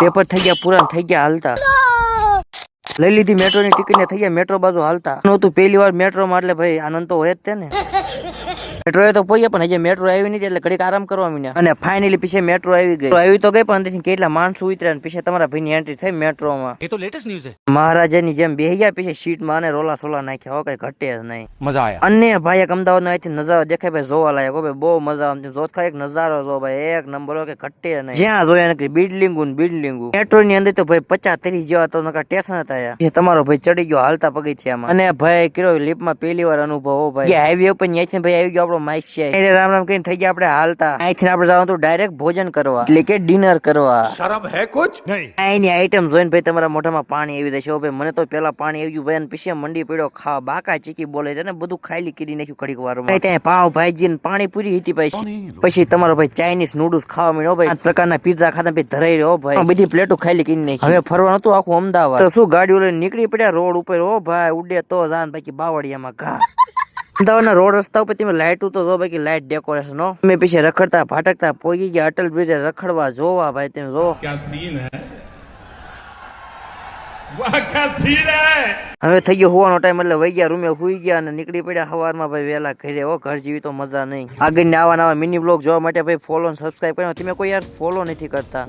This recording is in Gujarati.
પેપર થઈ ગયા પૂરા, થઈ ગયા હાલતા, લઈ લીધી મેટ્રો ની ટિકિટ ને થઈ ગયા મેટ્રો બાજુ હાલતા. નહોતું પહેલી વાર મેટ્રો માં, એટલે ભાઈ આનંદ તો હોય જ તે ને. મેટ્રો એ તો પોઈએ પણ હજી મેટ્રો આવી નથી, એટલે ઘડીક આરામ કરવા મીને. અને ફાઇનલી પીછે મેટ્રો આવી ગઈ. આવી તો ગઈ, પણ અંદરથી કેટલા માણસો ઉતર્યા અને પીછે તમારા ભાઈની એન્ટ્રી થઈ મેટ્રોમાં. ये तो लेटेस्ट न्यूज़ है. મહારાજાની જેમ બેહી ગયા પીછે સીટમાં અને રોલા સોલા નાખ્યા. હો કઈ ઘટે જ નહીં, मजा आया. અને ભાઈ એક અમદાવાદ નો અહીંથી નજારો દેખાય ભાઈ, જોવા લાયક હો ભાઈ, બહુ મજા આવે. જોત એક નજારો જો ભાઈ, એક નંબર હો કે ઘટે નહીં. જ્યાં જોયા નથી બિલ્ડિંગો ને બિલ્ડિંગો. મેટ્રો ની અંદર તો ભાઈ 50-30 જેવા તો નકા સ્ટેશન હતા. જે તમારો ભાઈ ચડી ગયો હાલતા પગથિયામાં. અને ભાઈ કર્યો લિફ્ટમાં પહેલી વાર અનુભવ. હો ભાઈ હાઈવે ઉપર ત્યાંથી ભાઈ આવી ગયો આપણો માઈશિયા. રામ રામ કરીને થઈ ગયા આપણે હાલતા. અહીંથી આપણે જવાનું તો ડાયરેક્ટ ભોજન કરવા, એટલે કે ડિનર કરવા. शर्म है कुछ नहीं. અહીંની આઈટમ જોઈને ભાઈ તમારા મોઢામાં પાણી આવી જશે. ભાઈ મને તો પેલા પાણી આવી ગયું ભાઈ, અને પછી મંડી પડ્યો ખાવા. બાકા ચીકી બોલે છે ને, બધું ખાલી કરી નાખ્યું ઘડીક વારમાં. ત્યાં પાવ ભાજી ને પાણી પૂરી હતી. પછી તમારો ભાઈ ચાઇનીઝ નૂડલ્સ ખાવા મળ્યો ભાઈ. 5 પ્રકારના પીઝા ખાતા ભાઈ ધરાઈ રહ્યો ભાઈ, બધી પ્લેટો ખાલી કરી નાખી. હવે ફરવા નતું આખું અમદાવાદ. તો શું ગાડીઓ લઈને નીકળી પડ્યા રોડ ઉપર. ઓ ભાઈ ઉડે તો જાન બાકી બાવળિયામાં ઘા. અમદાવાદના રોડ રસ્તા ઉપર તમે લાઇટ તો જો બાકી લાઇટ ડેકોરેશન. અમે પછી રખડતા ભાટકતા પોગી ગયા અટલ બ્રિજ રખડવા. જોવા ભાઈ તમે જો क्या सीन है, वाह क्या सीन है. હવે થઈ ગયો હોવાનો ટાઈમ, એટલે વહી ગયા રૂમે હુઈ ગયા અને નીકળી પડ્યા સવારમાં ભાઈ વહેલા ઘરે. હો ઘર જેવી તો મજા નહીં. આગળ આવા નવા મિની બ્લોગ જોવા માટે ભાઈ ફોલો અને સબસ્ક્રાઈબ કરો. તમે કોઈ યાર ફોલો નથી કરતા.